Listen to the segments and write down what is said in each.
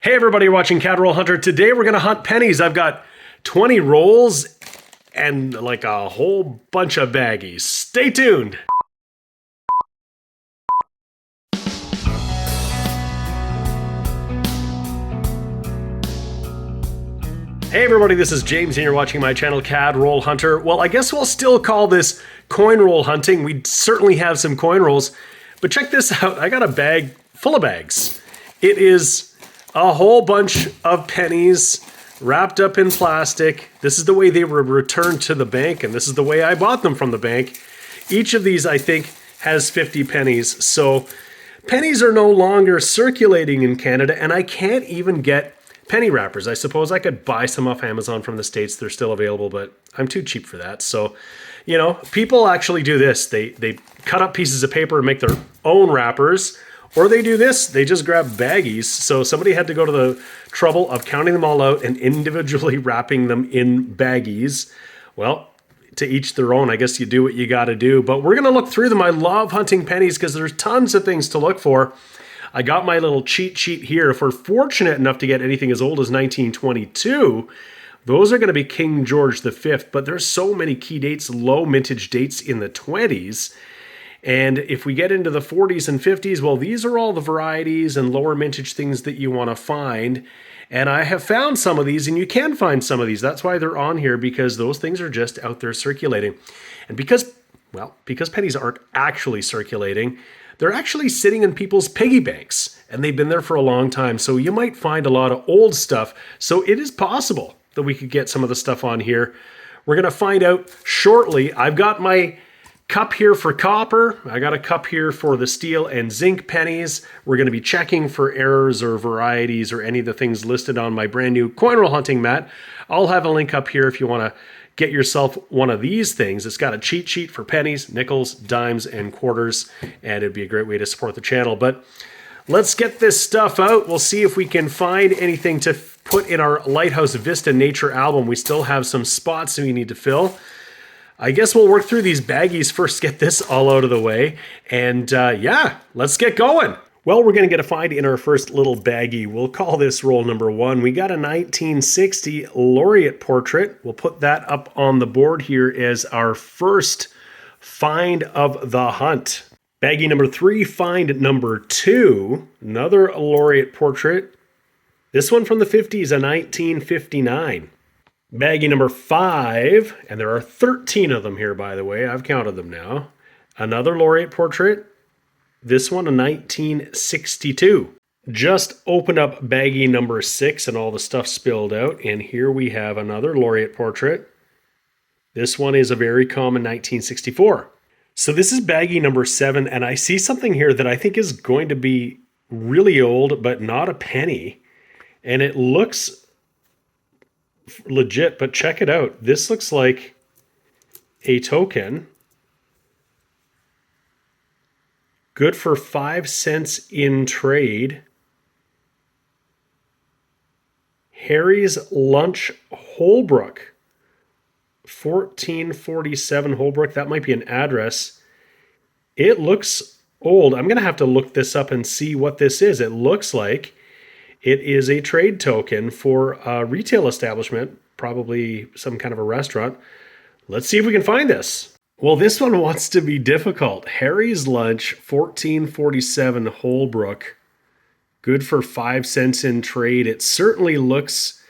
Hey everybody, you're watching Coin Roll Hunter. Today we're gonna hunt pennies. I've got 20 rolls and like a whole bunch of baggies. Stay tuned. Hey everybody, this is James and you're watching my channel Coin Roll Hunter. Well, I guess we'll still call this coin roll hunting. We certainly have some coin rolls, but check this out. I got a bag full of bags. It is a whole bunch of pennies wrapped up in plastic. This is the way they were returned to the bank, and this is the way I bought them from the bank. Each of these, I think, has 50 pennies. So pennies are no longer circulating in Canada, and I can't even get penny wrappers. I suppose I could buy some off Amazon from the States. They're still available, but I'm too cheap for that. So, you know, people actually do this. They cut up pieces of paper and make their own wrappers. Or they do this, they just grab baggies. So somebody had to go to the trouble of counting them all out and individually wrapping them in baggies. Well, to each their own. I guess you do what you got to do. But we're going to look through them. I love hunting pennies because there's tons of things to look for. I got my little cheat sheet here. If we're fortunate enough to get anything as old as 1922, those are going to be King George V. But there's so many key dates, low mintage dates in the 20s. And if we get into the 40s and 50s, well, these are all the varieties and lower mintage things that you want to find. And I have found some of these, and you can find some of these. That's why they're on here, because those things are just out there circulating. And because pennies aren't actually circulating, they're actually sitting in people's piggy banks, and they've been there for a long time. So you might find a lot of old stuff. So it is possible that we could get some of the stuff on here. We're going to find out shortly. I've got my cup here for copper. I got a cup here for the steel and zinc pennies. We're going to be checking for errors or varieties or any of the things listed on my brand new coin roll hunting mat. I'll have a link up here if you want to get yourself one of these things. It's got a cheat sheet for pennies, nickels, dimes, and quarters, and it'd be a great way to support the channel. But let's get this stuff out. We'll see if we can find anything to put in our Lighthouse Vista Nature album. We still have some spots that we need to fill. I guess we'll work through these baggies first, get this all out of the way, and yeah, let's get going. Well, we're going to get a find in our first little baggie. We'll call this roll number 1. We got a 1960 laureate portrait. We'll put that up on the board here as our first find of the hunt. Baggie number 3, find number 2, another laureate portrait. This one from the 50s, a 1959. Baggie number 5, and there are 13 of them here, by the way. I've counted them now. Another laureate portrait. This one, a 1962. Just opened up baggie number 6, and all the stuff spilled out. And here we have another laureate portrait. This one is a very common 1964. So this is baggie number 7, and I see something here that I think is going to be really old, but not a penny. And it looks legit, but check it out. This looks like a token. Good for 5 cents in trade. Harry's Lunch Holbrook. 1447 Holbrook. That might be an address. It looks old. I'm going to have to look this up and see what this is. It looks like it is a trade token for a retail establishment, probably some kind of a restaurant. Let's see if we can find this. Well, this one wants to be difficult. Harry's Lunch, 1447 Holbrook. Good for 5 cents in trade. It certainly looks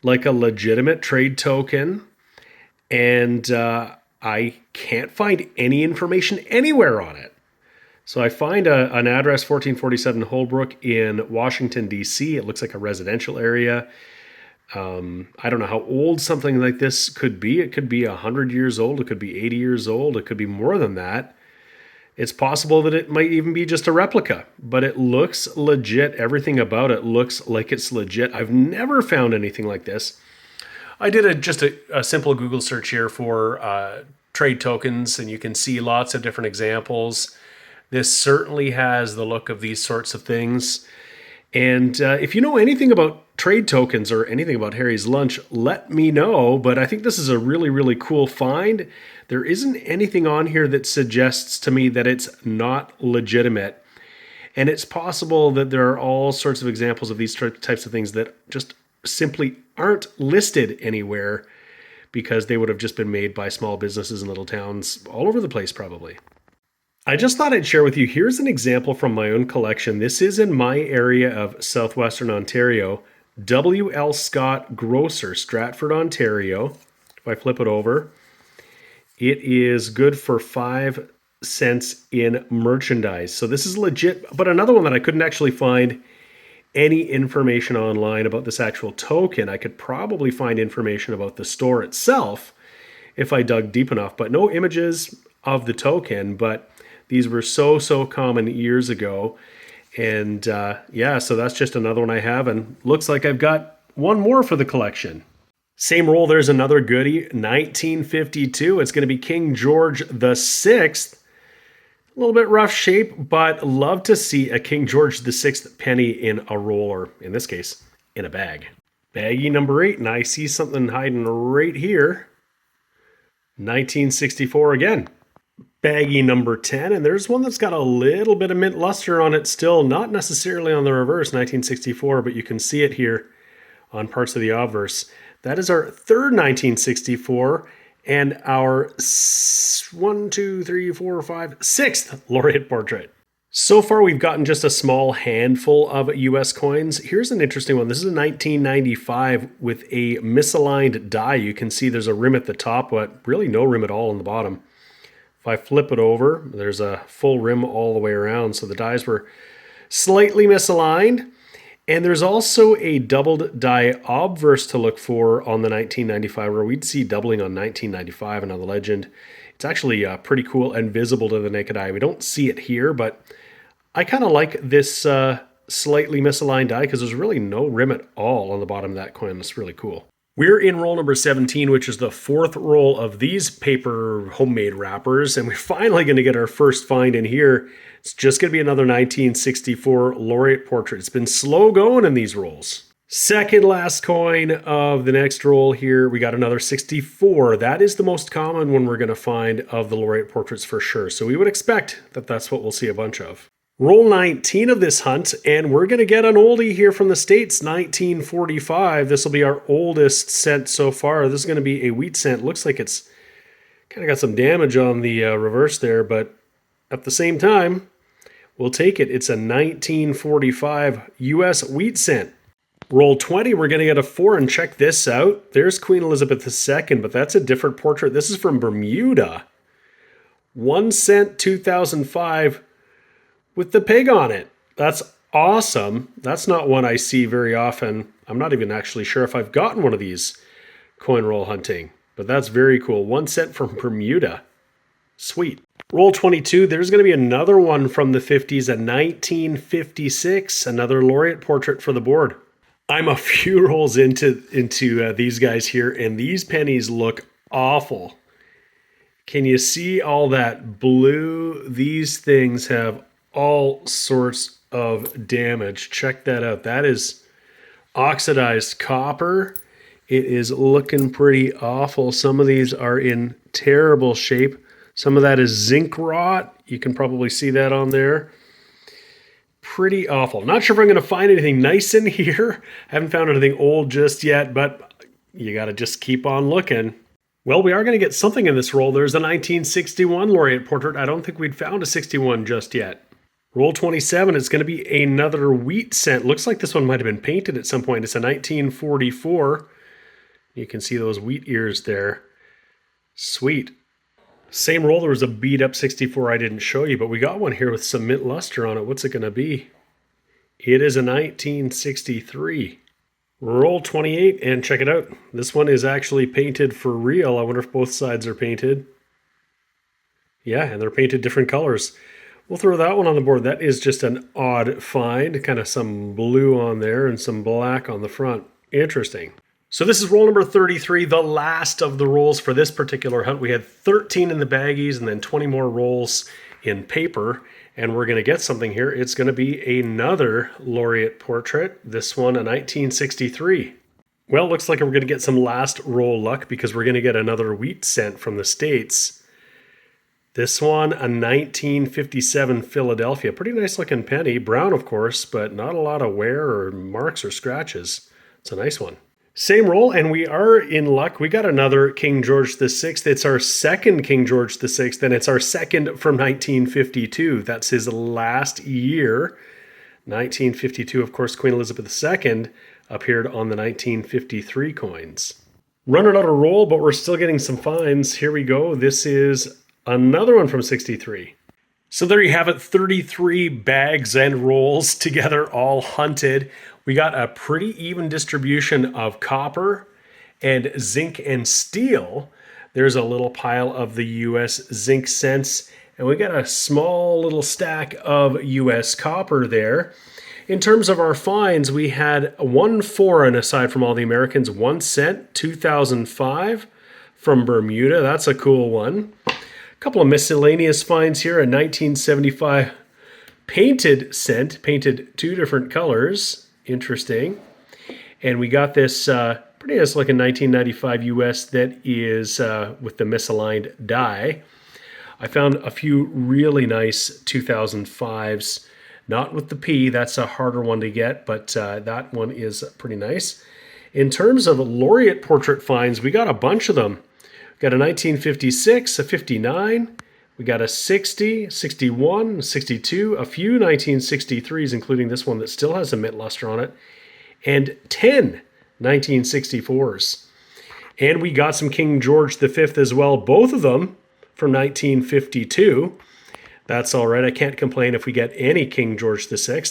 like a legitimate trade token. And I can't find any information anywhere on it. So I find an address, 1447 Holbrook in Washington, D.C. It looks like a residential area. I don't know how old something like this could be. It could be 100 years old. It could be 80 years old. It could be more than that. It's possible that it might even be just a replica, but it looks legit. Everything about it looks like it's legit. I've never found anything like this. I did just a simple Google search here for trade tokens, and you can see lots of different examples. This certainly has the look of these sorts of things. And if you know anything about trade tokens or anything about Harry's Lunch, let me know. But I think this is a really, really cool find. There isn't anything on here that suggests to me that it's not legitimate. And it's possible that there are all sorts of examples of these types of things that just simply aren't listed anywhere because they would have just been made by small businesses in little towns all over the place probably. I just thought I'd share with you, here's an example from my own collection. This is in my area of southwestern Ontario. W.L. Scott Grocer, Stratford, Ontario. If I flip it over, it is good for 5 cents in merchandise. So this is legit, but another one that I couldn't actually find any information online about this actual token. I could probably find information about the store itself if I dug deep enough, but no images of the token. But these were so common years ago. And yeah, so that's just another one I have, and looks like I've got one more for the collection. Same roll, there's another goodie, 1952. It's going to be King George VI. A little bit rough shape, but love to see a King George VI penny in a roll, or in this case, in a bag. Baggie number 8, and I see something hiding right here. 1964 again. Baggie number 10, and there's one that's got a little bit of mint luster on it still, not necessarily on the reverse, 1964, but you can see it here on parts of the obverse. That is our third 1964 and our 6th laureate portrait. So far, we've gotten just a small handful of US coins. Here's an interesting one. This is a 1995 with a misaligned die. You can see there's a rim at the top, but really no rim at all on the bottom. If I flip it over, there's a full rim all the way around. So the dies were slightly misaligned. And there's also a doubled die obverse to look for on the 1995, where we'd see doubling on 1995 and on the legend. It's actually pretty cool and visible to the naked eye. We don't see it here, but I kind of like this slightly misaligned die because there's really no rim at all on the bottom of that coin. It's really cool. We're in roll number 17, which is the 4th roll of these paper homemade wrappers, and we're finally going to get our first find in here. It's just going to be another 1964 laureate portrait. It's been slow going in these rolls. Second last coin of the next roll here, we got another 64. That is the most common one we're going to find of the laureate portraits for sure. So we would expect that that's what we'll see a bunch of. Roll 19 of this hunt, and we're going to get an oldie here from the States, 1945. This will be our oldest cent so far. This is going to be a wheat cent. Looks like it's kind of got some damage on the reverse there, but at the same time, we'll take it. It's a 1945 US wheat cent. Roll 20, we're going to get a 4, and check this out. There's Queen Elizabeth II, but that's a different portrait. This is from Bermuda. 1 cent, 2005. With the pig on it. That's awesome. That's not one I see very often. I'm not even actually sure if I've gotten one of these coin roll hunting, but that's very cool. 1 cent from Bermuda. Sweet. Roll 22, there's going to be another one from the 50s, a 1956, another laureate portrait for the board. I'm a few rolls into these guys here, and these pennies look awful. Can you see all that blue? These things have all sorts of damage. Check that out. That is oxidized copper. It is looking pretty awful. Some of these are in terrible shape. Some of that is zinc rot. You can probably see that on there. Pretty awful. Not sure if I'm going to find anything nice in here. I haven't found anything old just yet, but you got to just keep on looking. Well, we are going to get something in this roll. There's a 1961 laureate portrait. I don't think we'd found a 61 just yet. Roll 27, it's going to be another wheat cent. Looks like this one might have been painted at some point. It's a 1944. You can see those wheat ears there. Sweet. Same roll, there was a beat up 64 I didn't show you, but we got one here with some mint luster on it. What's it going to be? It is a 1963. Roll 28, and check it out. This one is actually painted for real. I wonder if both sides are painted. Yeah, and they're painted different colors. We'll throw that one on the board. That is just an odd find. Kind of some blue on there and some black on the front. Interesting. So this is roll number 33, the last of the rolls for this particular hunt. We had 13 in the baggies and then 20 more rolls in paper. And we're going to get something here. It's going to be another laureate portrait. This one, a 1963. Well, it looks like we're going to get some last roll luck because we're going to get another wheat cent from the States. This one, a 1957 Philadelphia. Pretty nice looking penny. Brown, of course, but not a lot of wear or marks or scratches. It's a nice one. Same roll, and we are in luck. We got another King George VI. It's our second King George VI, and it's our second from 1952. That's his last year. 1952, of course, Queen Elizabeth II appeared on the 1953 coins. Running out of roll, but we're still getting some finds. Here we go. This is another one from 63. So there you have it, 33 bags and rolls together, all hunted. We got a pretty even distribution of copper and zinc and steel. There's a little pile of the US zinc cents, and we got a small little stack of US copper there. In terms of our finds, we had one foreign, aside from all the Americans, 1 cent, 2005 from Bermuda. That's a cool one. A couple of miscellaneous finds here, a 1975 painted cent, painted 2 different colors. Interesting. And we got this pretty nice looking 1995 US that is with the misaligned die. I found a few really nice 2005s, not with the P, that's a harder one to get, but that one is pretty nice. In terms of laureate portrait finds, we got a bunch of them. We got a 1956, a 59, we got a 60, 61, 62, a few 1963s, including this one that still has a mint luster on it, and 10 1964s. And we got some King George V as well, both of them from 1952. That's all right. I can't complain if we get any King George VI.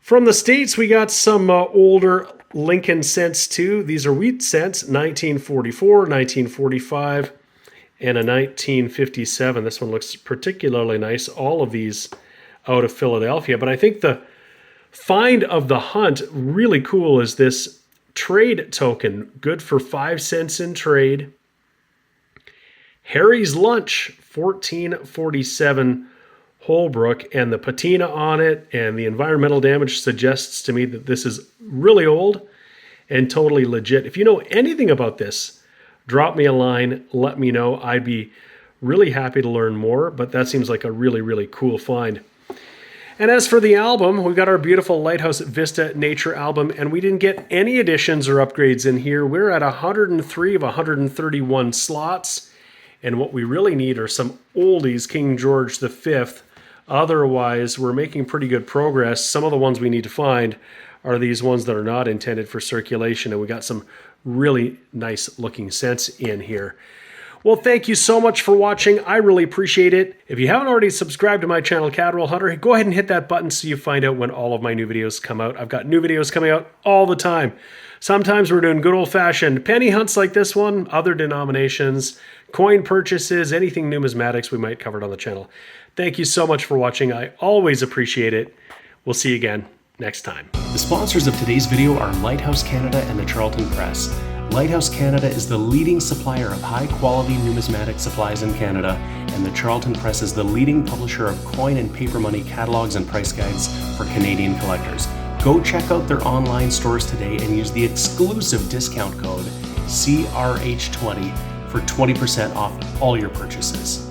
From the States, we got some older Lincoln cents too. These are wheat cents, 1944, 1945, and a 1957. This one looks particularly nice. All of these out of Philadelphia. But I think the find of the hunt, really cool, is this trade token. Good for 5 cents in trade. Harry's Lunch, 1447 Holbrook, and the patina on it and the environmental damage suggests to me that this is really old and totally legit. If you know anything about this, drop me a line, let me know. I'd be really happy to learn more, but that seems like a really, really cool find. And as for the album, we've got our beautiful Lighthouse Vista Nature album, and we didn't get any additions or upgrades in here. We're at 103 of 131 slots. And what we really need are some oldies, King George V. Otherwise, we're making pretty good progress. Some of the ones we need to find are these ones that are not intended for circulation. And we got some really nice looking cents in here. Well, thank you so much for watching. I really appreciate it. If you haven't already subscribed to my channel, CAD Roll Hunter, go ahead and hit that button so you find out when all of my new videos come out. I've got new videos coming out all the time. Sometimes we're doing good old-fashioned penny hunts like this one, other denominations, coin purchases, anything numismatics we might cover it on the channel. Thank you so much for watching. I always appreciate it. We'll see you again next time. The sponsors of today's video are Lighthouse Canada and the Charlton Press. Lighthouse Canada is the leading supplier of high-quality numismatic supplies in Canada, and the Charlton Press is the leading publisher of coin and paper money catalogs and price guides for Canadian collectors. Go check out their online stores today and use the exclusive discount code CRH20 for 20% off all your purchases.